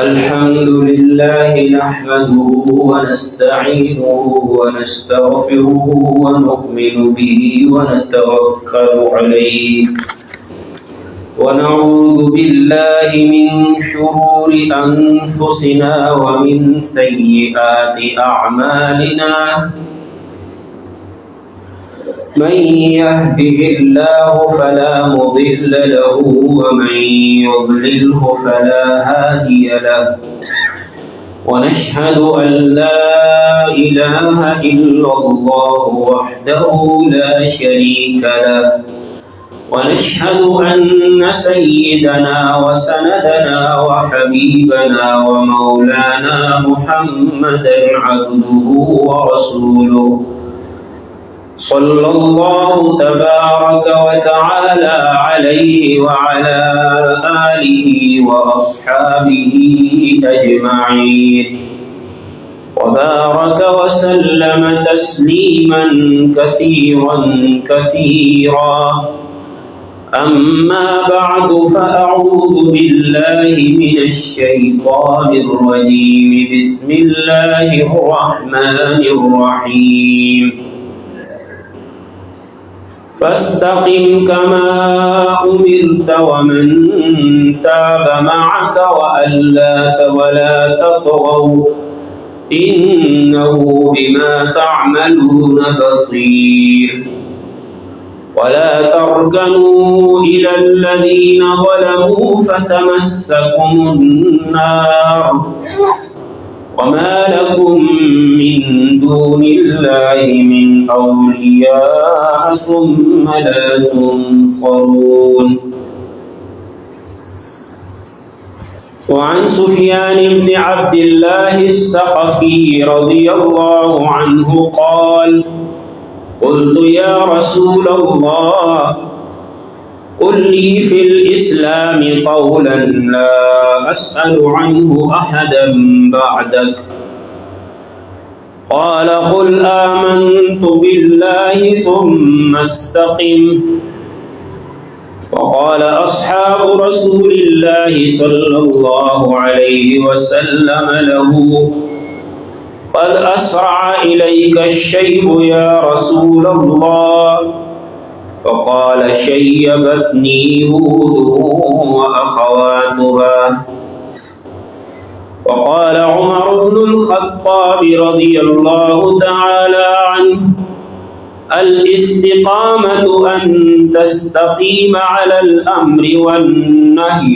الحمد لله نحمده ونستعينه ونستغفره ونؤمن به ونتوكل عليه ونعوذ بالله من شرور أنفسنا ومن سيئات أعمالنا من يهده الله فلا مضل له ومن يضلله فلا هادي له ونشهد أن لا إله إلا الله وحده لا شريك له ونشهد أن سيدنا وسندنا وحبيبنا ومولانا محمدا عبده ورسوله صلى الله تبارك وتعالى عليه وعلى آله وأصحابه أجمعين وبارك وسلم تسليما كثيرا كثيرا أما بعد فأعوذ بالله من الشيطان الرجيم بسم الله الرحمن الرحيم فاستقم كما أمرت ومن تاب معك ولا تطغوا إنه بما تعملون بصير ولا تركنوا إلى الذين ظلموا فتمسكم النار وما لكم من دون الله من أولياء ثم لا تنصرون. وعن سفيان بن عبد الله الثقفي رضي الله عنه قال: قلت يا رسول الله قل لي في الإسلام قولا لا أسأل عنه أحدا بعدك. قال: قل آمنت بالله ثم استقم. وقال أصحاب رسول الله صلى الله عليه وسلم له: قد أسرع إليك الشيب يا رسول الله. فقال: شيبتني هود وأخواتها. وقال عمر بن الخطاب رضي الله تعالى عنه: الاستقامة أن تستقيم على الأمر والنهي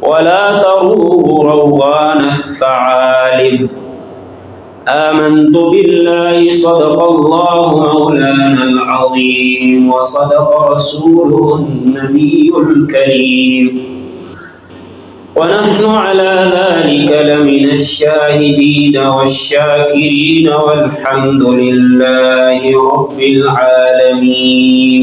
ولا تروغ روغان الثعالب. آمنت بالله صدق الله مولانا العظيم وصدق رسوله النبي الكريم ونحن على ذلك لمن الشاهدين والشاكرين والحمد لله رب العالمين.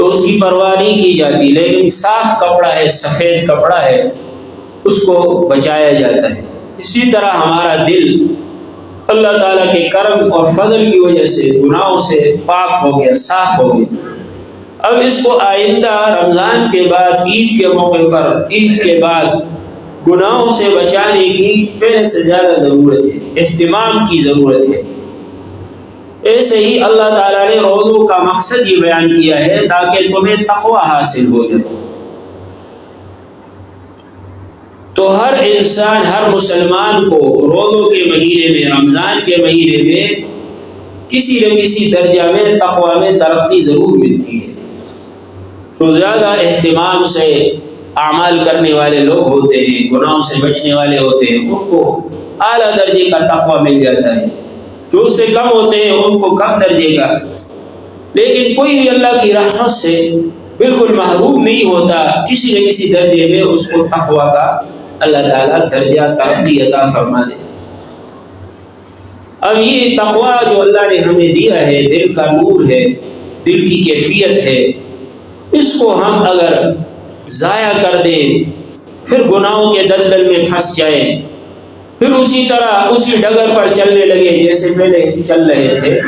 تو اس کی پرواہ نہیں کی جاتی، لیکن صاف کپڑا ہے، سفید کپڑا ہے، اس کو بچایا جاتا ہے۔ اسی طرح ہمارا دل اللہ تعالیٰ کے کرم اور فضل کی وجہ سے گناہوں سے پاک ہو گیا، صاف ہو گیا۔ اب اس کو آئندہ رمضان کے بعد، عید کے موقع پر، عید کے بعد گناہوں سے بچانے کی پہلے سے زیادہ ضرورت ہے، اہتمام کی ضرورت ہے۔ ایسے ہی اللہ تعالیٰ نے روزوں کا مقصد یہ بیان کیا ہے تاکہ تمہیں تقوی حاصل ہو جائے۔ تو ہر انسان، ہر مسلمان کو روزوں کے مہینے میں، رمضان کے مہینے میں کسی نہ کسی درجہ میں تقوی میں ترقی ضرور ملتی ہے۔ تو زیادہ اہتمام سے اعمال کرنے والے لوگ ہوتے ہیں، گناہوں سے بچنے والے ہوتے ہیں، ان کو اعلیٰ درجے کا تقوی مل جاتا ہے۔ جو اس سے کم ہوتے ہیں ان کو کم درجے کا۔ لیکن کوئی بھی اللہ کی رحمت سے بالکل محروم نہیں ہوتا، کسی نہ کسی درجے میں اس کو تقوی کا اللہ تعالیٰ درجہ ترقی عطا فرما دیتے۔ اب یہ تقوی جو اللہ نے ہمیں دیا ہے، دل کا نور ہے، دل کی کیفیت ہے، اس کو ہم اگر ضائع کر دیں، پھر گناہوں کے دلدل میں پھنس جائیں، پھر اسی طرح اسی ڈگر پر چلنے لگے جیسے پہلے چل رہے تھے،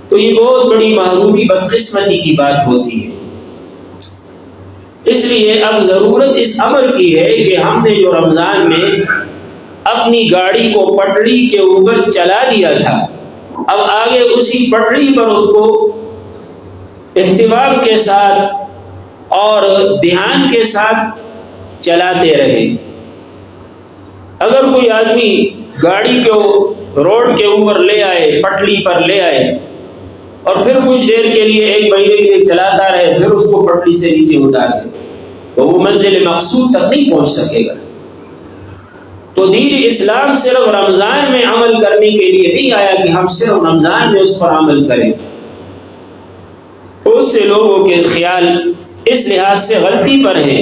تو یہ بہت بڑی محرومی، بدقسمتی کی بات ہوتی ہے۔ اس لیے اب ضرورت اس امر کی ہے کہ ہم نے جو رمضان میں اپنی گاڑی کو پٹڑی کے اوپر چلا دیا تھا، اب آگے اسی پٹڑی پر اس کو اہتمام کے ساتھ اور دھیان کے ساتھ چلاتے رہے۔ اگر کوئی آدمی گاڑی کو روڈ کے اوپر لے آئے، پٹڑی پر لے آئے، اور پھر کچھ دیر کے لیے، ایک مہینے کے لیے چلاتا رہے، پھر اس کو پٹڑی سے نیچے اتار دے، تو وہ منزل مقصود تک نہیں پہنچ سکے گا۔ تو دین اسلام صرف رمضان میں عمل کرنے کے لیے نہیں آیا کہ ہم صرف رمضان میں اس پر عمل کریں۔ بہت سے لوگوں کے خیال اس لحاظ سے غلطی پر ہے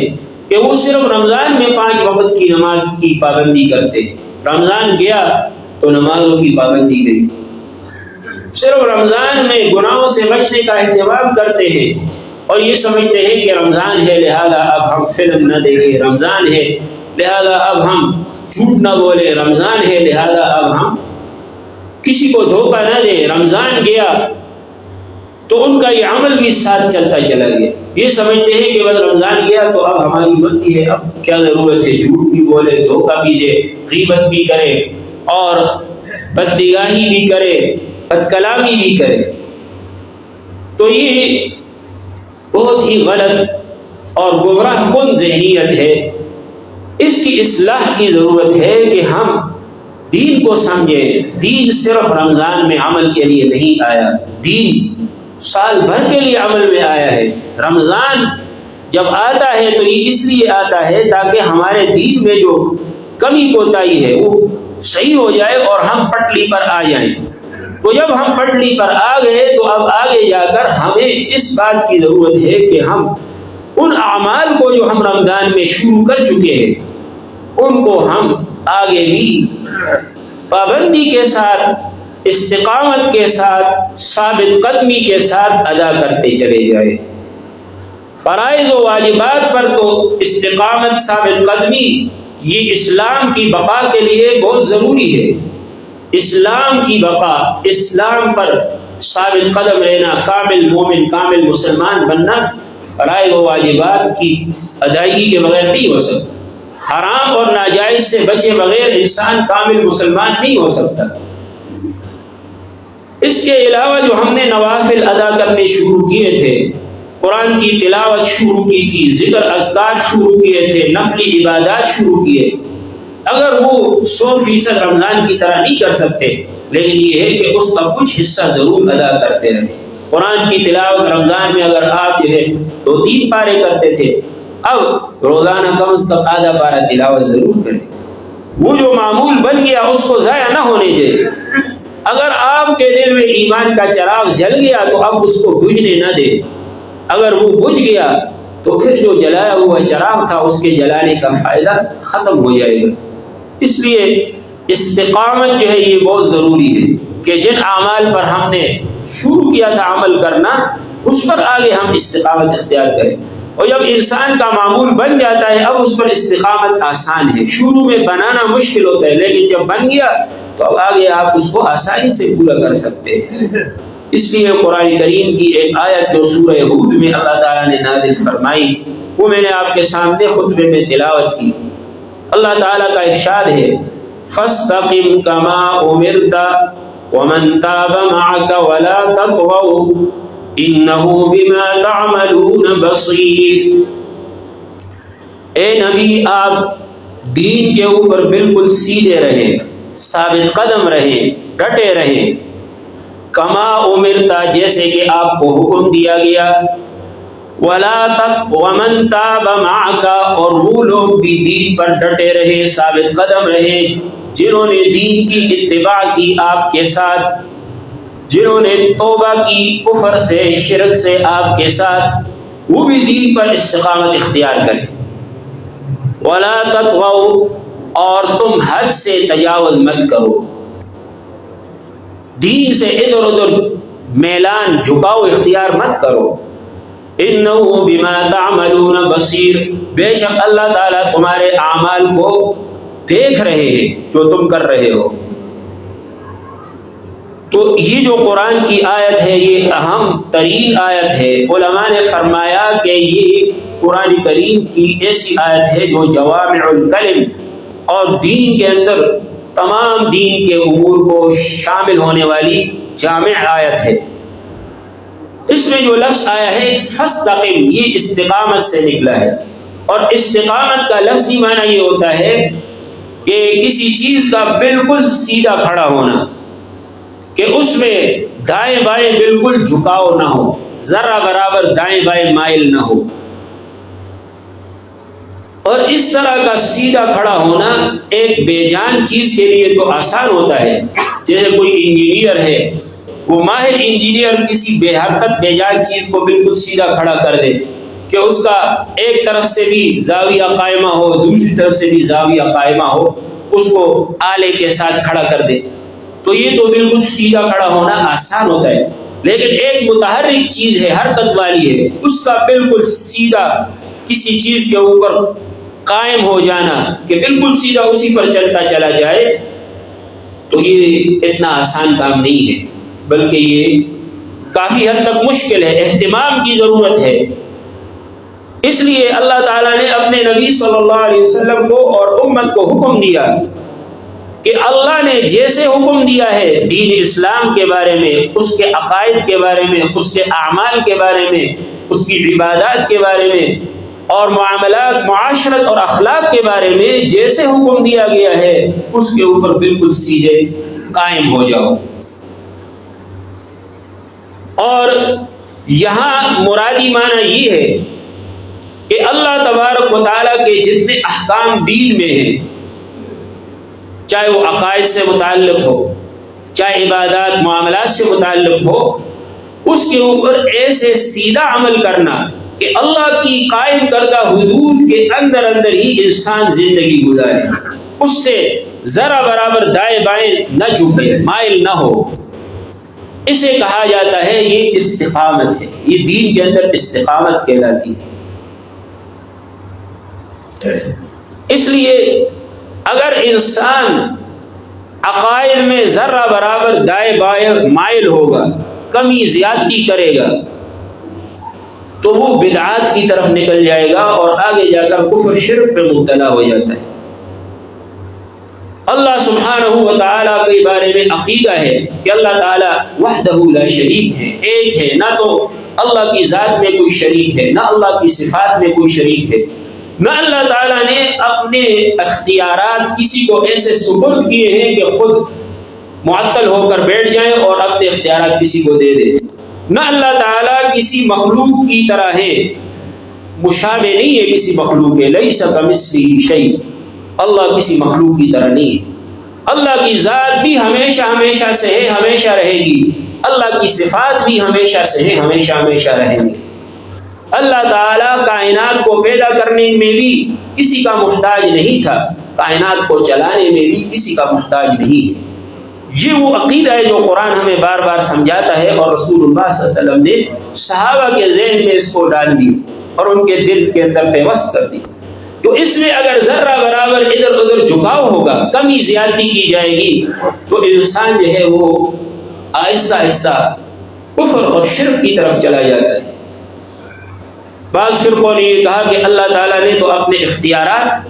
کہ وہ صرف رمضان میں 5 وقت کی نماز کی پابندی کرتے ہیں، رمضان گیا تو نمازوں کی پابندی گئی۔ صرف رمضان میں گناہوں سے بچنے کا اہتمام کرتے ہیں اور یہ سمجھتے ہیں کہ رمضان ہے لہذا اب ہم فلم نہ دیکھیں، رمضان ہے لہذا اب ہم جھوٹ نہ بولیں، رمضان ہے لہذا اب ہم کسی کو دھوکہ نہ دیں۔ رمضان گیا تو ان کا یہ عمل بھی ساتھ چلتا چلا گیا، یہ سمجھتے ہیں کہ بس رمضان گیا تو اب ہماری بندی ہے، اب کیا ضرورت ہے، جھوٹ بھی بولے، دھوکہ بھی دے، غیبت بھی کرے اور بدنگاہی بھی کرے، بد کلامی بھی کرے۔ تو یہ بہت ہی غلط اور گمراہ کن ذہنیت ہے۔ اس کی اصلاح کی ضرورت ہے کہ ہم دین کو سمجھیں۔ دین صرف رمضان میں عمل کے لیے نہیں آیا، دین سال بھر کے لیے عمل میں آیا ہے۔ رمضان جب آتا ہے تو یہ اس لیے آتا ہے تاکہ ہمارے دین میں جو کمی کوتاہی ہے وہ صحیح ہو جائے اور ہم پٹڑی پر آ جائیں۔ تو جب ہم پٹڑی پر آ گئے تو اب آگے جا کر ہمیں اس بات کی ضرورت ہے کہ ہم ان اعمال کو جو ہم رمضان میں شروع کر چکے ہیں ان کو ہم آگے بھی پابندی کے ساتھ، استقامت کے ساتھ، ثابت قدمی کے ساتھ ادا کرتے چلے جائیں۔ فرائض و واجبات پر تو استقامت، ثابت قدمی یہ اسلام کی بقا کے لیے بہت ضروری ہے۔ اسلام کی بقا، اسلام پر ثابت قدم رہنا، کامل مومن، کامل مسلمان بننا فرائض و واجبات کی ادائیگی کے بغیر نہیں ہو سکتا۔ حرام اور ناجائز سے بچے بغیر انسان کامل مسلمان نہیں ہو سکتا۔ اس کے علاوہ جو ہم نے نوافل ادا کرنے شروع کیے تھے، قرآن کی تلاوت شروع کی تھی، ذکر اذکار شروع کیے تھے، نفلی عبادات شروع کیے، اگر وہ 100% رمضان کی طرح نہیں کر سکتے لیکن یہ ہے کہ اس کا کچھ حصہ ضرور ادا کرتے رہے۔ قرآن کی تلاوت رمضان میں اگر آپ جو ہے 2-3 پارے کرتے تھے، اب روزانہ کم از کم آدھا پارہ تلاوت ضرور کریں۔ وہ جو معمول بن گیا اس کو ضائع نہ ہونے دیں۔ اگر آپ کے دل میں ایمان کا چراغ جل گیا تو اب اس کو بجھنے نہ دیں۔ اگر وہ بجھ گیا تو پھر جو جلایا ہوا چراغ تھا اس کے جلانے کا فائدہ ختم ہو جائے گا۔ اس لیے استقامت جو ہے یہ بہت ضروری ہے کہ جن اعمال پر ہم نے شروع کیا تھا عمل کرنا، اس پر آگے ہم استقامت اختیار کریں. اور جب انسان کا معمول بن جاتا ہے اب اس پر استقامت آسان ہے. شروع میں بنانا مشکل ہوتا ہے لیکن جب بن گیا تو اب آگے آپ اس کو آسانی سے پورا کر سکتے ہیں. اس لیے قرآن کریم کی ایک آیت جو سورہ ہود میں اللہ تعالیٰ نے نازل فرمائی وہ میں نے آپ کے سامنے خطبے میں تلاوت کی. اللہ تعالیٰ کا ارشاد ہے فَاسْتَقِمْ كَمَا أُمِرْتَ وَمَنْ تَابَ مَعَكَ وَلَا تَطْغَوْا إِنَّهُ بِمَا تَعْمَلُونَ بَصِيرٌ. اے نبی آپ دین کے اوپر بالکل سیدھے رہیں, ثابت قدم رہیں, ڈٹے رہیں. کما امرتا جیسے کہ آپ کو حکم دیا گیا. وَمَنْ تَابَ مَعَكَ اور وہ لوگ بھی دین پر ڈٹے رہے, ثابت قدم رہے جنہوں نے دین کی اتباع کی آپ کے ساتھ, جنہوں نے توبہ کی کفر سے شرک سے آپ کے ساتھ, وہ بھی دین پر استقامت اختیار کریں. وَلَا تَطْغَوْا اور تم حد سے تجاوز مت کرو, دین سے ادھر ادھر میلان جھکاؤ اختیار مت کرو. اِنَّهُ بِمَا تَعْمَلُونَ بَصِيرٌ بے شک اللہ تعالیٰ تمہارے اعمال کو دیکھ رہے ہیں جو تم کر رہے ہو. تو یہ جو قرآن کی آیت ہے یہ اہم ترین آیت ہے. علماء نے فرمایا کہ یہ قرآن کریم کی ایسی آیت ہے جو جوامع الکلم اور دین کے اندر تمام دین کے امور کو شامل ہونے والی جامع آیت ہے. اس میں جو لفظ آیا ہے فاستقم یہ استقامت سے نکلا ہے, اور استقامت کا لفظی معنی یہ ہوتا ہے کہ کسی چیز کا بالکل سیدھا کھڑا ہونا, کہ اس میں دائیں بائیں بالکل جھکاؤ نہ ہو, ذرہ برابر دائیں بائیں مائل نہ ہو. اور اس طرح کا سیدھا کھڑا ہونا ایک بے جان چیز کے لیے تو آسان ہوتا ہے. جیسے کوئی انجینئر ہے, وہ ماہر انجینئر کسی بے حرکت بے جان چیز کو بالکل سیدھا کھڑا کر دے کہ اس کا ایک طرف سے بھی زاویہ قائمہ ہو دوسری طرف سے بھی زاویہ قائمہ ہو, اس کو آلے کے ساتھ کھڑا کر دے, تو یہ تو بالکل سیدھا کھڑا ہونا آسان ہوتا ہے. لیکن ایک متحرک چیز ہے, حرکت والی ہے, اس کا بالکل سیدھا کسی چیز کے اوپر قائم ہو جانا کہ بالکل سیدھا اسی پر چلتا چلا جائے, تو یہ اتنا آسان کام نہیں ہے, بلکہ یہ کافی حد تک مشکل ہے, اہتمام کی ضرورت ہے. اس لیے اللہ تعالیٰ نے اپنے نبی صلی اللہ علیہ وسلم کو اور امت کو حکم دیا کہ اللہ نے جیسے حکم دیا ہے دین اسلام کے بارے میں, اس کے عقائد کے بارے میں, اس کے اعمال کے بارے میں, اس کی عبادات کے بارے میں اور معاملات معاشرت اور اخلاق کے بارے میں جیسے حکم دیا گیا ہے اس کے اوپر بالکل سیدھے قائم ہو جاؤ. اور یہاں مرادی معنی یہ ہے کہ اللہ تبارک و تعالیٰ کے جتنے احکام دین میں ہیں, چاہے وہ عقائد سے متعلق ہو, چاہے عبادات معاملات سے متعلق ہو, اس کے اوپر ایسے سیدھا عمل کرنا کہ اللہ کی قائم کردہ حدود کے اندر اندر ہی انسان زندگی گزارے, اس سے ذرا برابر دائیں بائیں نہ جھکے, مائل نہ ہو. اسے کہا جاتا ہے یہ استقامت ہے, یہ دین کے اندر استقامت کہلاتی ہے. اس لیے اگر انسان عقائد میں ذرہ برابر دائیں بائیں مائل ہوگا, کمی زیادتی کرے گا, تو وہ بدعات کی طرف نکل جائے گا اور آگے جا کر کفر شرک پہ مبتلا ہو جاتا ہے. اللہ سبحانہ و تعالیٰ کے بارے میں عقیدہ ہے کہ اللہ تعالیٰ وحدہ لا شریک ہے, ایک ہے, نہ تو اللہ کی ذات میں کوئی شریک ہے, نہ اللہ کی صفات میں کوئی شریک ہے, نہ اللہ تعالیٰ نے اپنے اختیارات کسی کو ایسے سپرد کیے ہیں کہ خود معطل ہو کر بیٹھ جائیں اور اپنے اختیارات کسی کو دے دیں. نہ اللہ تعالیٰ کسی مخلوق کی طرح ہے, مشابہ نہیں ہے کسی مخلوق کے, لیس کمثلہ شیء, اللہ کسی مخلوق کی طرح نہیں ہے. اللہ کی ذات بھی ہمیشہ ہمیشہ سے ہے, ہمیشہ رہے گی. اللہ کی صفات بھی ہمیشہ سے ہے, ہمیشہ ہمیشہ رہیں گی. اللہ تعالیٰ کائنات کو پیدا کرنے میں بھی کسی کا محتاج نہیں تھا, کائنات کو چلانے میں بھی کسی کا محتاج نہیں ہے. یہ وہ عقیدہ ہے جو قرآن ہمیں بار بار سمجھاتا ہے، اور رسول اللہ صلی اللہ علیہ وسلم نے صحابہ کے ذہن میں اس کو ڈال دی اور ان کے دل کے اندر پیوست کر دی۔ تو اس میں اگر ذرہ برابر ادھر ادھر جھکاؤ ہوگا، کمی زیادتی کی جائے گی، تو انسان جو ہے وہ آہستہ آہستہ کفر اور شرک کی طرف چلا جاتا ہے۔ بعض فرقوں نے یہ کہا کہ اللہ تعالیٰ نے تو اپنے اختیارات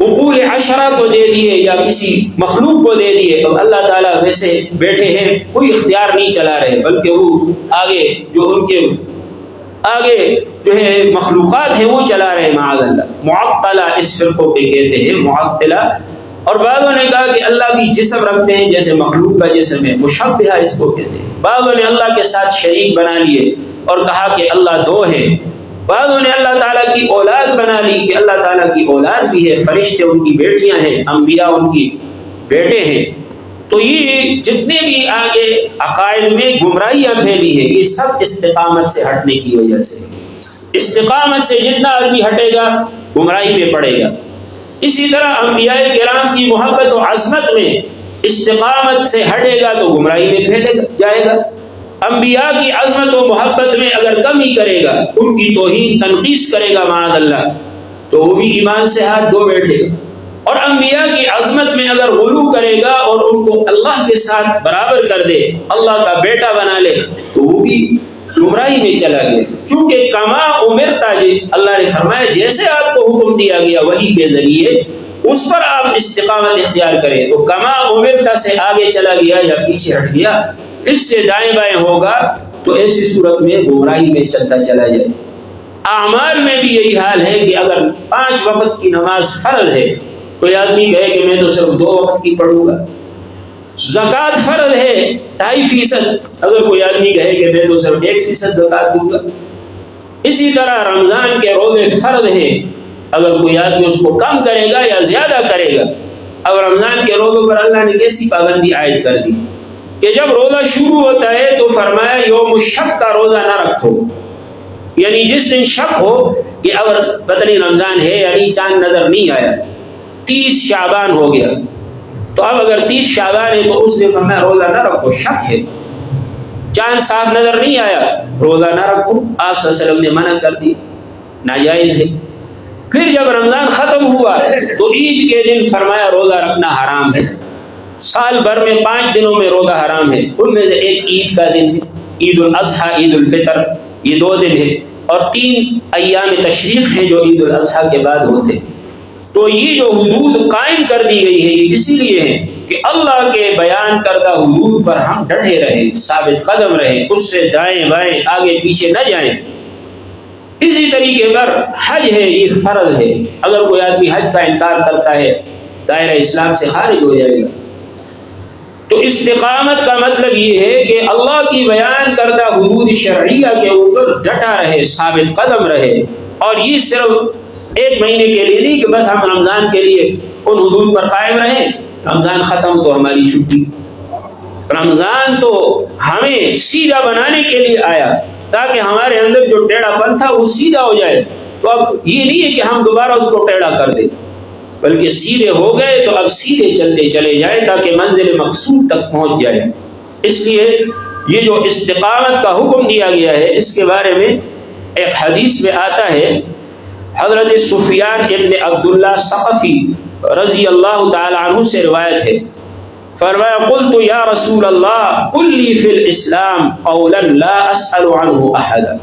عقول عشرہ کو دے دیے یا کسی مخلوق کو دے دیے، اب اللہ تعالیٰ ویسے بیٹھے ہیں، کوئی اختیار نہیں چلا رہے، بلکہ وہ آگے جو ان کے آگے جو ہے مخلوقات ہیں وہ چلا رہے ہیں، معاذ اللہ۔ معطلہ اس فرقوں پہ کہتے ہیں، معطلہ۔ اور بعضوں نے کہا کہ اللہ بھی جسم رکھتے ہیں جیسے مخلوق کا جسم ہے، مشبہہ اس کو کہتے ہیں۔ بعضوں نے اللہ کے ساتھ شریک بنا لیے اور کہا کہ اللہ دو ہیں۔ بعضوں نے اللہ تعالیٰ کی اولاد بنا لی کہ اللہ تعالیٰ کی اولاد بھی ہے، فرشتے ان کی بیٹیاں ہیں، انبیاء ان کی بیٹے ہیں۔ تو یہ جتنے بھی آگے عقائد میں گمراہیاں پھیلی ہیں، یہ سب استقامت سے ہٹنے کی وجہ سے۔ استقامت سے جتنا آدمی ہٹے گا گمراہی میں پڑے گا۔ اسی طرح انبیاء کرام کی محبت و عظمت میں استقامت سے ہٹے گا تو گمراہی میں پھیلے جائے گا۔ انبیاء کی عظمت و محبت میں اگر کمی کرے گا، ان کی توہین تنقیص کرے گا معاذ اللہ، تو وہ بھی ایمان سے ہاتھ دھو بیٹھے گا۔ اور انبیاء کی عظمت میں اگر غلو کرے گا اور ان کو اللہ کے ساتھ برابر کر دے، اللہ کا بیٹا بنا لے، تو وہ بھی گمراہی میں چلا گیا۔ کیونکہ کما امرتا، جی اللہ نے فرمایا جیسے آپ کو حکم دیا گیا وحی کے ذریعے، اس پر آپ استقامت اختیار کریں، تو کما امرتا سے آگے چلا گیا یا پیچھے ہٹ گیا، اس سے دائیں بائیں ہوگا، تو ایسی صورت میں گمراہی میں چلتا چلا جائے۔ اعمال میں بھی یہی حال ہے کہ اگر 5 وقت کی نماز فرض ہے، کوئی آدمی کہے کہ میں تو صرف 2 وقت کی پڑھوں گا۔ زکوٰۃ فرض ہے 2.5%، اگر کوئی آدمی کہے کہ میں تو صرف 1% زکوٰۃ دوں گا۔ اسی طرح رمضان کے روزے فرض ہیں، اگر کوئی آدمی اس کو کم کرے گا یا زیادہ کرے گا۔ اب رمضان کے روزوں پر اللہ نے کیسی پابندی عائد کر دی کہ جب روزہ شروع ہوتا ہے تو فرمایا یوم الشک کا روزہ نہ رکھو، یعنی جس دن شک ہو کہ اب پتہ نہیں رمضان ہے یعنی چاند نظر نہیں آیا، 30 شعبان ہو گیا، تو اب اگر 30 شعبان ہے تو اس دن فرمایا روزہ نہ رکھو، شک ہے، چاند صاف نظر نہیں آیا، روزہ نہ رکھو۔ آپ صلی اللہ علیہ وسلم نے منع کر دی، ناجائز ہے۔ پھر جب رمضان ختم ہوا تو عید کے دن فرمایا روزہ رکھنا حرام ہے۔ سال بھر میں 5 دنوں میں روزہ حرام ہے، ان میں سے ایک عید کا دن ہے، عید الاضحیٰ، عید الفطر، یہ 2 دن ہیں، اور 3 ایام تشریق ہیں جو عید الاضحیٰ کے بعد ہوتے ہیں۔ تو یہ جو حدود قائم کر دی گئی ہے یہ اسی لیے ہے کہ اللہ کے بیان کردہ حدود پر ہم ڈٹے رہیں، ثابت قدم رہیں، اس سے دائیں بائیں آگے پیچھے نہ جائیں۔ اسی طریقے پر حج ہے، یہ فرض ہے، اگر کوئی آدمی حج کا انکار کرتا ہے دائرہ اسلام سے خارج ہو جائے گا۔ تو استقامت کا مطلب یہ ہے کہ اللہ کی بیان کردہ حدود شرعیہ کے اوپر ڈٹا رہے، ثابت قدم رہے، اور یہ صرف 1 مہینے کے لیے نہیں کہ بس ہم رمضان کے لیے ان حدود پر قائم رہیں، رمضان ختم تو ہماری چھٹی۔ رمضان تو ہمیں سیدھا بنانے کے لیے آیا تاکہ ہمارے اندر جو ٹیڑھا پن تھا وہ سیدھا ہو جائے۔ تو اب یہ نہیں ہے کہ ہم دوبارہ اس کو ٹیڑھا کر دیں، بلکہ سیدھے ہو گئے تو اب سیدھے چلتے چلے جائیں تاکہ منزل مقصود تک پہنچ جائے۔ اس لیے یہ جو استقامت کا حکم دیا گیا ہے اس کے بارے میں ایک حدیث میں آتا ہے، حضرت سفیان ابن عبداللہ ثقفی رضی اللہ تعالی عنہ سے روایت ہے، فرمایا قلت یا رسول اللہ قل لی فی الاسلام قولا لا اسأل عنہ احدا،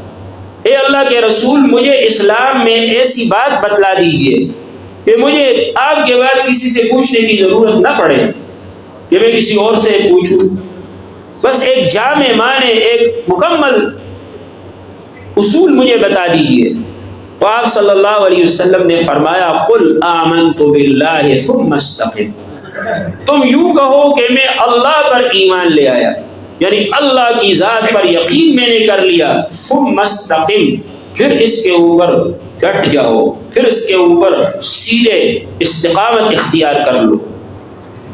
اے اللہ کے رسول مجھے اسلام میں ایسی بات بتلا دیجئے کہ مجھے آپ کے بعد کسی سے پوچھنے کی ضرورت نہ پڑے کہ میں کسی اور سے پوچھوں، بس ایک جامع معنی، ایک مکمل اصول مجھے بتا دیجئے۔ تو آپ صلی اللہ علیہ وسلم نے فرمایا قل آمنت باللہ ثم استقم، تم یوں کہو کہ میں اللہ پر ایمان لے آیا، یعنی اللہ کی ذات پر یقین میں نے کر لیا، ثم استقم، پھر اس کے اوپر ڈٹ جاؤ، پھر اس کے اوپر سیدھے استقامت اختیار کر لو۔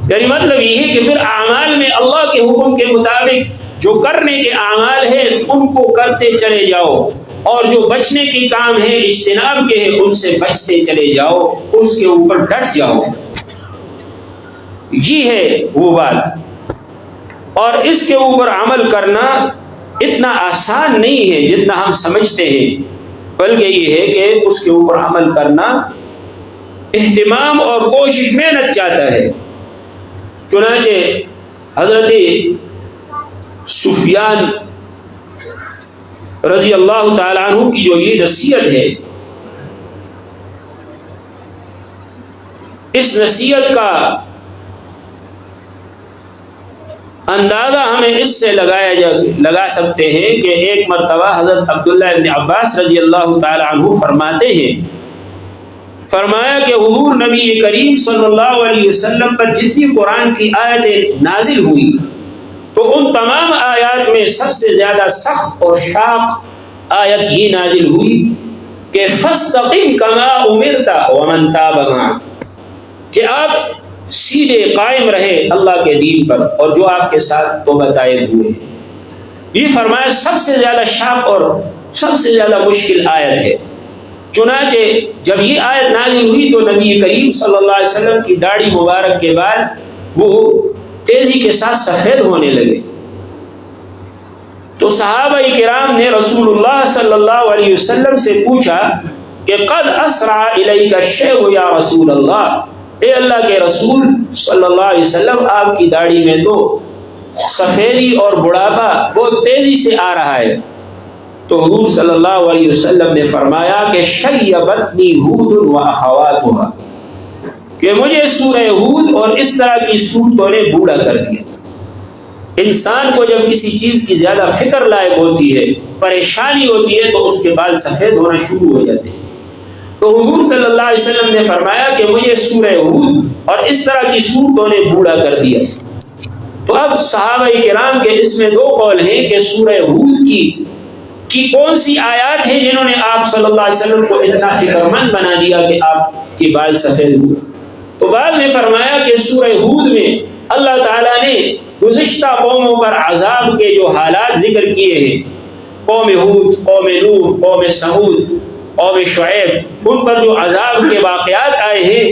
یعنی مطلب یہ ہے کہ پھر اعمال میں اللہ کے حکم کے مطابق جو کرنے کے اعمال ہیں ان کو کرتے چلے جاؤ، اور جو بچنے کے کام ہیں اجتناب کے ہیں ان سے بچتے چلے جاؤ، اس کے اوپر ڈٹ جاؤ۔ یہ ہے وہ بات، اور اس کے اوپر عمل کرنا اتنا آسان نہیں ہے جتنا ہم سمجھتے ہیں، بلکہ یہ ہے کہ اس کے اوپر عمل کرنا اہتمام اور کوشش محنت چاہتا ہے۔ چنانچہ حضرت سفیان رضی اللہ تعالیٰ عنہ کی جو یہ نصیحت ہے، اس نصیحت کا اندازہ ہمیں اس سے لگا سکتے ہیں کہ ایک مرتبہ حضرت عبداللہ ابن عباس رضی اللہ تعالی عنہ فرماتے ہیں، فرمایا کہ حضور نبی کریم صلی اللہ علیہ وسلم پر جتنی قرآن کی آیتیں نازل ہوئی تو ان تمام آیات میں سب سے زیادہ سخت اور شاق آیت یہ نازل ہوئی کہ فَاسْتَقِمْ كَمَا أُمِرْتَ وَمَنْ تَابَ مَعَكَ، کہ آپ سیدھے قائم رہے اللہ کے دین پر اور جو آپ کے ساتھ توبہ طائب ہوئے ہیں۔ یہ فرمایا سب سے زیادہ شاق اور سب سے زیادہ مشکل آیت ہے۔ چنانچہ جب یہ آیت نازل ہوئی تو نبی کریم صلی اللہ علیہ وسلم کی داڑھی مبارک کے بعد وہ تیزی کے ساتھ سفید ہونے لگے، تو صحابہ کرام نے رسول اللہ صلی اللہ علیہ وسلم سے پوچھا کہ قد اسرع الیک الشیء یا رسول اللہ، اے اللہ کے رسول صلی اللہ علیہ وسلم، آپ کی داڑھی میں تو سفیدی اور بڑھاپا بہت تیزی سے آ رہا ہے۔ تو حضور صلی اللہ علیہ وسلم نے فرمایا کہ شیبتنی ہود و اخواتها، کہ مجھے سورہ ہود اور اس طرح کی صورتوں نے بوڑھا کر دیا۔ انسان کو جب کسی چیز کی زیادہ فکر لائق ہوتی ہے، پریشانی ہوتی ہے، تو اس کے بال سفید ہونا شروع ہو جاتے ہیں۔ تو حضور صلی اللہ علیہ وسلم نے فرمایا کہ مجھے سورہ ہود اور اس طرح کی صورتوں نے بوڑھا کر دیا۔ تو اب صحابہ کرام کے اس میں دو قول ہیں کہ سورہ ہود کی کون سی آیات ہیں جنہوں نے آپ صلی اللہ علیہ وسلم کو اتنا فکر مند بنا دیا کہ آپ کے بال سفید ہوئے۔ تو بعد میں فرمایا کہ سورہ ہود میں اللہ تعالیٰ نے گزشتہ قوموں پر عذاب کے جو حالات ذکر کیے ہیں، قوم ہود، قوم نوح، قوم سمود، قوم شعیب، ان پر جو عذاب کے واقعات آئے ہیں،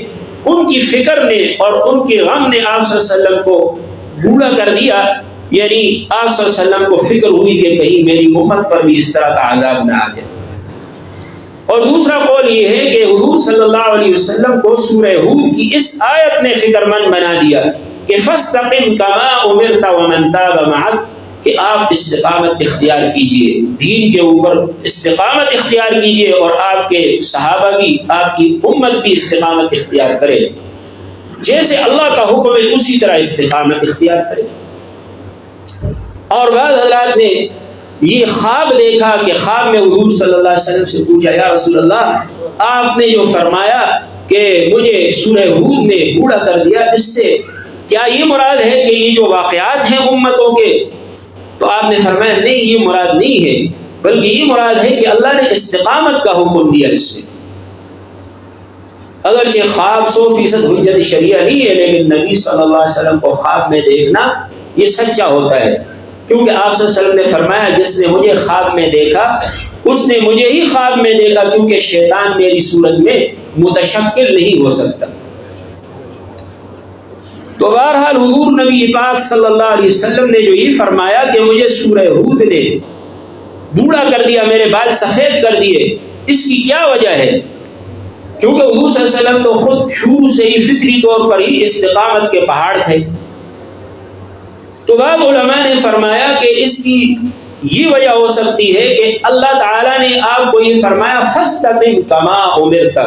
ان کی فکر نے اور ان کے غم نے آپ صلی اللہ علیہ وسلم کو بوڑھا کر دیا، یعنی آپ صلی اللہ علیہ وسلم کو فکر ہوئی کہ کہیں میری امت پر بھی اس طرح کا عذاب نہ آ جائے۔ اور دوسرا قول یہ ہے کہ حضور صلی اللہ علیہ وسلم کو سورہ ہود کی اس آیت نے فکر مند بنا دیا کہ فَاسْتَقِمْ كَمَا أُمِرْتَ وَمَنْ تَابَ مَعَكَ، کہ آپ استقامت اختیار کیجئے، دین کے اوپر استقامت اختیار کیجئے، اور آپ کے صحابہ بھی، آپ کی امت بھی استقامت اختیار کرے، جیسے اللہ کا حکم ہے اسی طرح استقامت اختیار کرے۔ اور بعض حضرات نے یہ خواب دیکھا کہ خواب میں حضور صلی اللہ علیہ وسلم سے پوچھا، یا رسول اللہ، آپ نے جو فرمایا کہ مجھے سورہ ہود نے بوڑھا کر دیا، اس سے کیا یہ مراد ہے کہ یہ جو واقعات ہیں امتوں کے؟ تو آپ نے فرمایا نہیں، یہ مراد نہیں ہے، بلکہ یہ مراد ہے کہ اللہ نے استقامت کا حکم دیا اس سے۔ اگرچہ خواب 100% حجت شریعہ نہیں ہے، لیکن نبی صلی اللہ علیہ وسلم کو خواب میں دیکھنا یہ سچا ہوتا ہے، کیونکہ آپ صلی اللہ علیہ وسلم نے فرمایا جس نے مجھے خواب میں دیکھا اس نے مجھے ہی خواب میں دیکھا، کیونکہ شیطان میری صورت میں متشکل نہیں ہو سکتا۔ تو بہرحال حضور نبی پاک صلی اللہ علیہ وسلم نے جو یہ فرمایا کہ مجھے سورہ ہود نے بوڑھا کر دیا، میرے بال سفید کر دیے، اس کی کیا وجہ ہے؟ کیونکہ حضور صلی اللہ علیہ وسلم تو خود شروع سے ہی فطری طور پر ہی استقامت کے پہاڑ تھے۔ تو بعض علماء نے فرمایا کہ اس کی یہ وجہ ہو سکتی ہے کہ اللہ تعالیٰ نے آپ کو یہ فرمایا فَاسْتَقِمْ كَمَا أُمِرْتَ،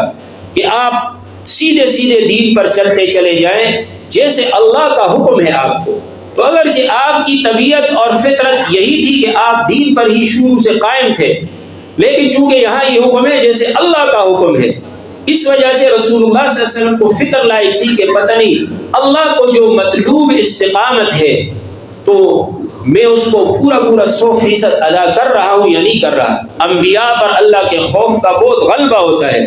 کہ آپ سیدھے سیدھے دین پر چلتے چلے جائیں جیسے اللہ کا حکم ہے آپ کو۔ تو اگرچہ آپ کی طبیعت اور فطرت یہی تھی کہ آپ دین پر ہی شروع سے قائم تھے، لیکن چونکہ یہاں یہ حکم ہے جیسے اللہ کا حکم ہے، اس وجہ سے رسول اللہ صلی اللہ علیہ وسلم کو فکر لائق تھی کہ پتہ نہیں اللہ کو جو مطلوب استقامت ہے تو میں اس کو پورا 100% ادا کر رہا ہوں یا نہیں کر رہا۔ انبیاء پر اللہ کے خوف کا بہت غلبہ ہوتا ہے،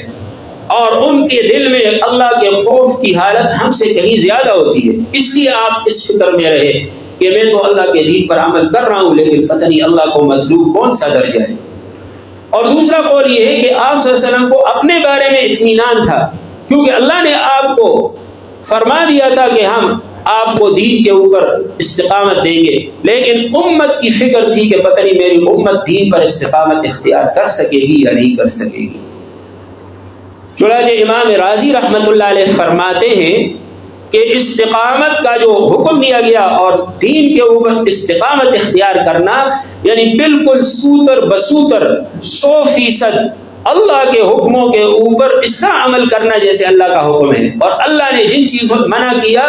اور ان کے دل میں اللہ کے خوف کی حالت ہم سے کہیں زیادہ ہوتی ہے، اس لیے آپ اس فکر میں رہے کہ میں تو اللہ کے دین پر عمل کر رہا ہوں، لیکن پتہ نہیں اللہ کو مطلوب کون سا درجہ ہے۔ اور دوسرا قول یہ ہے کہ آپ صلی اللہ علیہ وسلم کو اپنے بارے میں اطمینان تھا، کیونکہ اللہ نے آپ کو فرما دیا تھا کہ ہم آپ کو دین کے اوپر استقامت دیں گے، لیکن امت کی فکر تھی کہ پتہ نہیں میری امت دین پر استقامت اختیار کر سکے گی یا نہیں کر سکے گی۔ چنانچہ امام رازی رحمۃ اللہ علیہ فرماتے ہیں کہ استقامت کا جو حکم دیا گیا اور دین کے اوپر استقامت اختیار کرنا، یعنی بالکل سوتر بسوتر 100% اللہ کے حکموں کے اوپر اس طرح عمل کرنا جیسے اللہ کا حکم ہے، اور اللہ نے جن چیزوں کو منع کیا،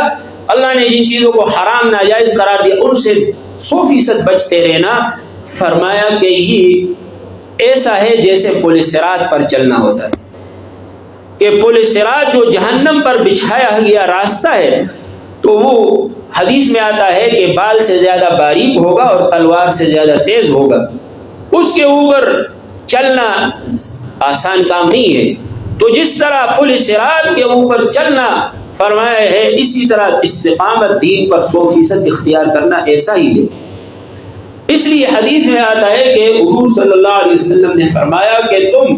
اللہ نے جن چیزوں کو حرام ناجائز قرار دیا، ان سے 100% بچتے رہنا۔ فرمایا کہ یہ ایسا ہے جیسے پل صراط پر چلنا ہوتا ہے، کہ پل صراط جو جہنم پر بچھایا گیا راستہ ہے، تو وہ حدیث میں آتا ہے کہ بال سے زیادہ باریک ہوگا اور تلوار سے زیادہ تیز ہوگا، اس کے اوپر چلنا آسان کام نہیں ہے۔ تو جس طرح پل صراط کے اوپر چلنا فرمایا ہے، اسی طرح استقامت دین پر 100% اختیار کرنا ایسا ہی ہے۔ اس لیے حدیث میں آتا ہے کہ حضور صلی اللہ علیہ وسلم نے فرمایا کہ تم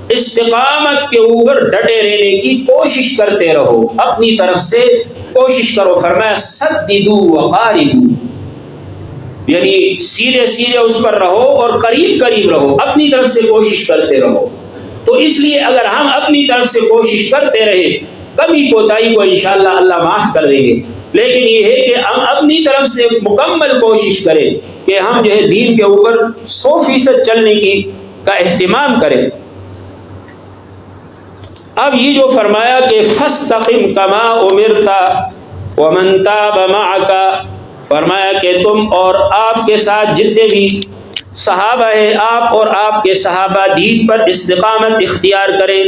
استقامت کے اوپر ڈٹے رہنے کی کوشش کرتے رہو، اپنی طرف سے کوشش کرو۔ فرمایا سددوا وقاربوا، یعنی سیدھے سیدھے اس پر رہو اور قریب قریب رہو، اپنی طرف سے کوشش کرتے رہو۔ تو اس لیے اگر ہم اپنی طرف سے کوشش کرتے رہے، کمی کوتاہی کو انشاءاللہ اللہ معاف کر دیں گے، لیکن یہ ہے کہ ہم اپنی طرف سے مکمل کوشش کریں کہ ہم جو ہے دین کے اوپر 100% چلنے کا اہتمام کریں۔ اب یہ جو فرمایا کہ فاستقم کما امرت ومن تاب معک، فرمایا کہ تم اور آپ کے ساتھ جتنے بھی صحابہ ہیں، آپ اور آپ کے صحابہ دین پر استقامت اختیار کریں۔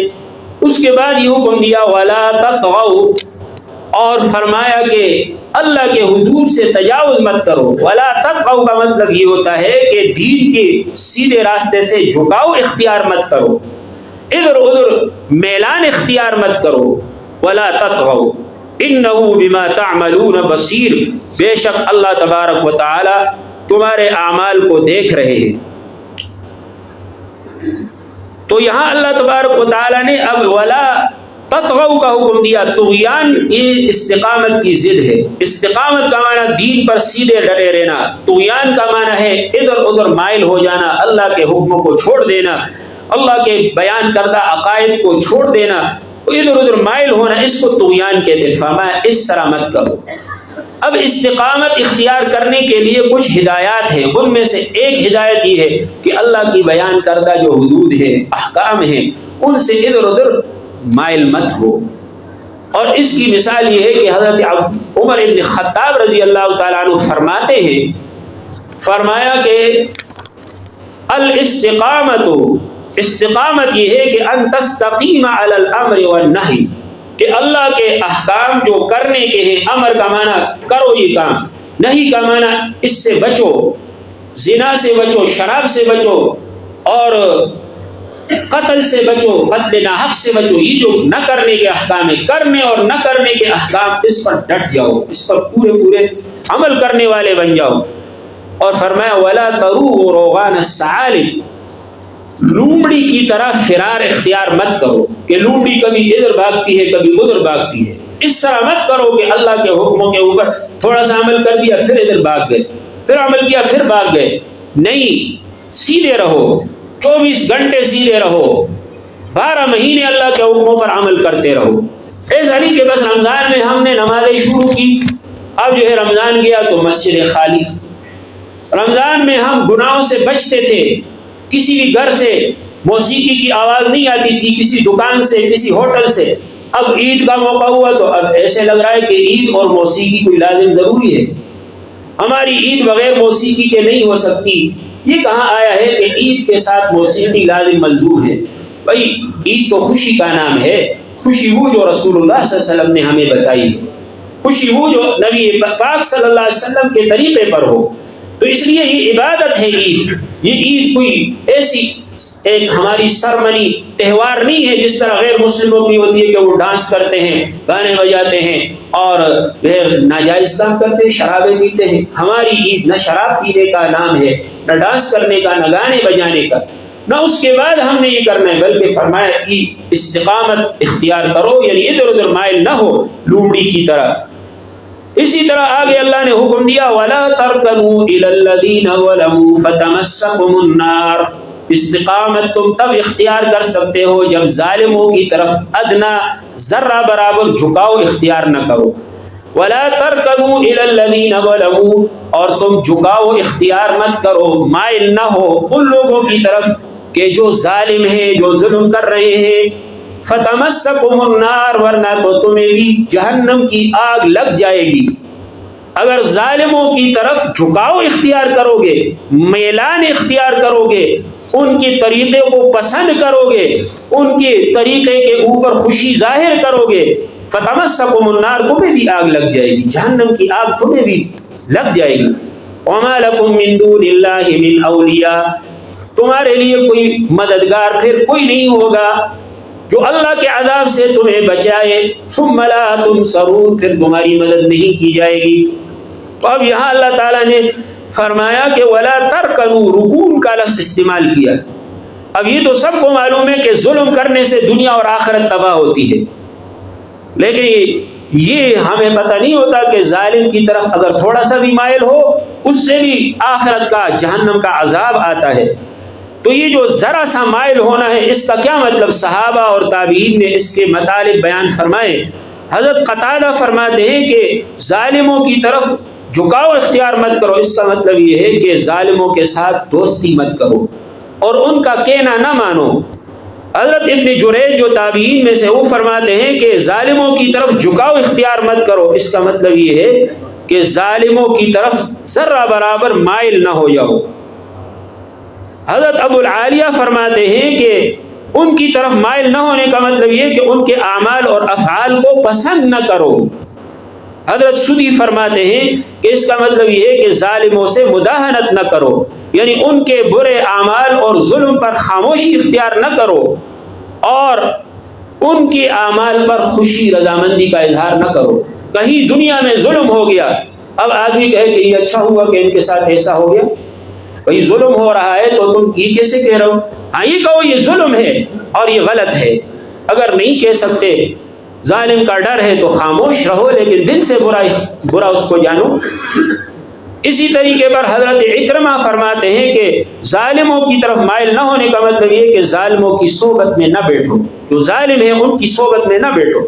اس کے بعد یہ حکم دیا ولا تطغوا، اور فرمایا کہ اللہ کے حدود سے تجاوز مت کرو۔ ولا تطغوا کا مطلب یہ ہوتا ہے کہ دین کے سیدھے راستے سے جھکاؤ اختیار مت کرو، ادھر ادھر میلان اختیار مت کرو۔ ولا تطغوا انہ بما تعملون بصیر، بے شک اللہ تبارک و تعالی تمہارے اعمال کو دیکھ رہے ہیں۔ تو یہاں اللہ تبارک و تعالی نے اب ولا تطغوا کا حکم دیا۔ طغیان یہ استقامت کی ضد ہے۔ استقامت کا معنی دین پر سیدھے ڈٹے رہنا، طغیان کا معنی ہے ادھر ادھر مائل ہو جانا، اللہ کے حکموں کو چھوڑ دینا، اللہ کے بیان کردہ عقائد کو چھوڑ دینا، ادھر ادھر مائل ہونا، اس کو طغیان کہتے ہیں۔ فرمایا اس طرح مت کرو۔ اب استقامت اختیار کرنے کے لیے کچھ ہدایات ہیں، ان میں سے ایک ہدایت یہ ہے کہ اللہ کی بیان کردہ جو حدود ہیں، احکام ہیں، ان سے ادھر ادھر مائل مت ہو۔ اور اس کی مثال یہ ہے کہ حضرت عمر ابن خطاب رضی اللہ تعالیٰ عنہ فرماتے ہیں، فرمایا کہ الاستقامت، استقامت یہ ہے کہ ان تستقیم علی الامر والنہی، کہ اللہ کے احکام جو کرنے کے ہیں، امر کا معنی کرو یہ کام، نہیں کا معنی اس سے بچو، زنا سے بچو، شراب سے بچو، اور قتل سے بچو، قتل ناحق سے بچو۔ یہ جو نہ کرنے کے احکام ہیں، کرنے اور نہ کرنے کے احکام، اس پر ڈٹ جاؤ، اس پر پورے عمل کرنے والے بن جاؤ۔ اور فرمایا ولا تروغوا روغان الثعالب، لومڑی کی طرح فرار اختیار مت کرو کہ لومڑی کبھی ادھر بھاگتی ہے کبھی ادھر بھاگتی ہے۔ اس طرح مت کرو کہ اللہ کے حکموں کے اوپر تھوڑا سا عمل کر دیا پھر ادھر بھاگ گئے، پھر عمل کیا پھر بھاگ گئے۔ نہیں، سیدھے رہو، 24 گھنٹے سیدھے رہو، 12 مہینے اللہ کے حکموں پر عمل کرتے رہو۔ ایسا نہیں کہ بس رمضان میں ہم نے نمازیں شروع کی، اب جو ہے رمضان گیا تو مسجد خالی۔ رمضان میں ہم گناہوں سے بچتے تھے، کسی بھی گھر سے موسیقی کی آواز نہیں آتی تھی، کسی دکان سے، کسی ہوٹل سے۔ اب عید کا موقع ہوا تو اب ایسے لگ رہا ہے کہ عید اور موسیقی کوئی لازم ضروری ہے، ہماری عید بغیر موسیقی کے نہیں ہو سکتی۔ یہ کہاں آیا ہے کہ عید کے ساتھ موسیقی لازم ملزوم ہے؟ بھائی عید تو خوشی کا نام ہے، خوشی وہ جو رسول اللہ صلی اللہ علیہ وسلم نے ہمیں بتائی ہے، خوشی وہ جو نبی پاک صلی اللہ علیہ وسلم کے طریقے پر ہو۔ تو اس لیے یہ عبادت ہے عید۔ یہ عید کوئی ایسی ایک ہماری سرمنی تہوار نہیں ہے جس طرح غیر مسلموں کی ہوتی ہے کہ وہ ڈانس کرتے ہیں، گانے بجاتے ہیں اور ناجائز کام کرتے ہیں، شرابیں پیتے ہیں۔ ہماری عید نہ شراب پینے کا نام ہے، نہ ڈانس کرنے کا، نہ گانے بجانے کا۔ نہ اس کے بعد ہم نے یہ کرنا ہے، بلکہ فرمایا کہ استقامت اختیار کرو، یعنی ادھر ادھر مائل نہ ہو لومڑی کی طرح۔ اسی طرح آگے اللہ نے حکم دیا وَلَا تَرْكَنُوا إِلَى الَّذِينَ ظَلَمُوا فَتَمَسَّكُمُ النَّارُ، استقامت تم تب اختیار کر سکتے ہو جب ظالموں کی طرف ادنا ذرہ برابر جھکاؤ اختیار نہ کرو۔ وَلَا تَرْكَنُوا إِلَى الَّذِينَ ظَلَمُوا، اور تم جھکاؤ اختیار مت کرو، مائل نہ ہو ان لوگوں کی طرف کہ جو ظالم ہیں، جو ظلم کر رہے ہیں۔ فَتَمَسَّكُمُ النَّارُ، ورنہ تو تمہیں بھی جہنم کی آگ لگ جائے گی۔ اگر ظالموں کی طرف جھکاؤ اختیار کرو گے، میلان اختیار کرو گے، ان کے طریقے کو پسند کرو گے، ان کے طریقے کے اوپر خوشی ظاہر کرو گے، فَتَمَسَّكُمُ النَّارُ، تمہیں بھی آگ لگ جائے گی، جہنم کی آگ تمہیں بھی لگ جائے گی۔ وَمَا لَكُم مِّن دُونِ اللَّهِ مِنْ أَوْلِيَاءَ، تمہارے لیے کوئی مددگار پھر کوئی نہیں ہوگا جو اللہ کے عذاب سے تمہیں بچائے۔ ثُمَّ لَا تُنصَرُونَ، پھر تمہاری مدد نہیں کی جائے گی۔ تو اب یہاں اللہ تعالیٰ نے فرمایا کہ وَلَا تَرْكَنُوا، رکون کا لفظ استعمال کیا۔ اب یہ تو سب کو معلوم ہے کہ ظلم کرنے سے دنیا اور آخرت تباہ ہوتی ہے، لیکن یہ ہمیں پتہ نہیں ہوتا کہ ظالم کی طرف اگر تھوڑا سا بھی مائل ہو اس سے بھی آخرت کا، جہنم کا عذاب آتا ہے۔ تو یہ جو ذرا سا مائل ہونا ہے، اس کا کیا مطلب؟ صحابہ اور تابعین نے اس کے مطالب بیان فرمائے۔ حضرت قتادہ فرماتے ہیں کہ ظالموں کی طرف جھکاؤ اختیار مت کرو، اس کا مطلب یہ ہے کہ ظالموں کے ساتھ دوستی مت کرو اور ان کا کہنا نہ مانو۔ حضرت ابن جریج جو تابعین میں سے، وہ فرماتے ہیں کہ ظالموں کی طرف جھکاؤ اختیار مت کرو، اس کا مطلب یہ ہے کہ ظالموں کی طرف ذرہ برابر مائل نہ ہو جاؤ۔ حضرت ابو العالیہ فرماتے ہیں کہ ان کی طرف مائل نہ ہونے کا مطلب یہ کہ ان کے اعمال اور افعال کو پسند نہ کرو۔ حضرت سدی فرماتے ہیں کہ اس کا مطلب یہ ہے کہ ظالموں سے مداہنت نہ کرو، یعنی ان کے برے اعمال اور ظلم پر خاموشی اختیار نہ کرو اور ان کے اعمال پر خوشی رضامندی کا اظہار نہ کرو۔ کہیں دنیا میں ظلم ہو گیا، اب آدمی کہے کہ یہ اچھا ہوا کہ ان کے ساتھ ایسا ہو گیا، بھئی ظلم ہو رہا ہے تو تم یہ کیسے کہہ رہے ہو؟ ہاں یہ کہو یہ ظلم ہے اور یہ غلط ہے۔ اگر نہیں کہہ سکتے، ظالم کا ڈر ہے تو خاموش رہو، لیکن دل سے برا اس کو جانو۔ اسی طریقے پر حضرت اکرمہ فرماتے ہیں کہ ظالموں کی طرف مائل نہ ہونے کا مطلب یہ کہ ظالموں کی صحبت میں نہ بیٹھو، جو ظالم ہیں ان کی صحبت میں نہ بیٹھو۔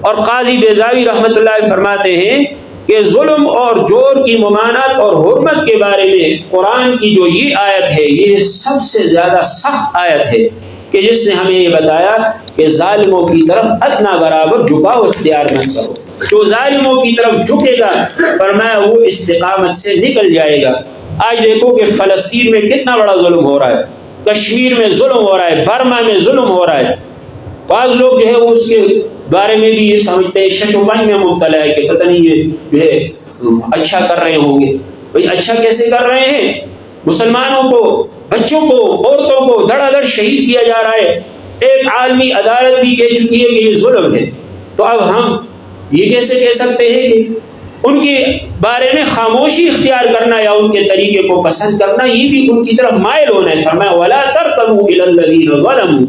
اور قاضی بیضاوی رحمۃ اللہ علیہ فرماتے ہیں کہ ظلم اور جور کی ممانعت اور حرمت کے بارے میں قرآن کی جو یہ آیت ہے، یہ سب سے زیادہ سخت آیت ہے کہ جس نے ہمیں یہ بتایا کہ ظالموں کی طرف ادنا برابر جھکاؤ اختیار نہ کرو۔ جو ظالموں کی طرف جھکے گا، فرمایا وہ استقامت سے نکل جائے گا۔ آج دیکھو کہ فلسطین میں کتنا بڑا ظلم ہو رہا ہے، کشمیر میں ظلم ہو رہا ہے، برما میں ظلم ہو رہا ہے۔ بعض لوگ جو ہے وہ اس کے بارے میں بھی یہ سمجھتے ہیں، شش و پنج میں مبتلا ہے کہ پتہ نہیں یہ جو ہے اچھا کر رہے ہوں گے۔ بھئی اچھا کیسے کر رہے ہیں؟ مسلمانوں کو، بچوں کو، عورتوں کو دھڑا دھڑ شہید کیا جا رہا ہے۔ ایک عالمی عدالت بھی کہہ چکی ہے کہ یہ ظلم ہے، تو اب ہم یہ کیسے کہہ سکتے ہیں کہ ان کے بارے میں خاموشی اختیار کرنا یا ان کے طریقے کو پسند کرنا، یہ بھی ان کی طرف مائل ہونا ہے۔ فرمایا وَلَا تَرْكَنُوا إِلَى الَّذِينَ ظَلَمُوا،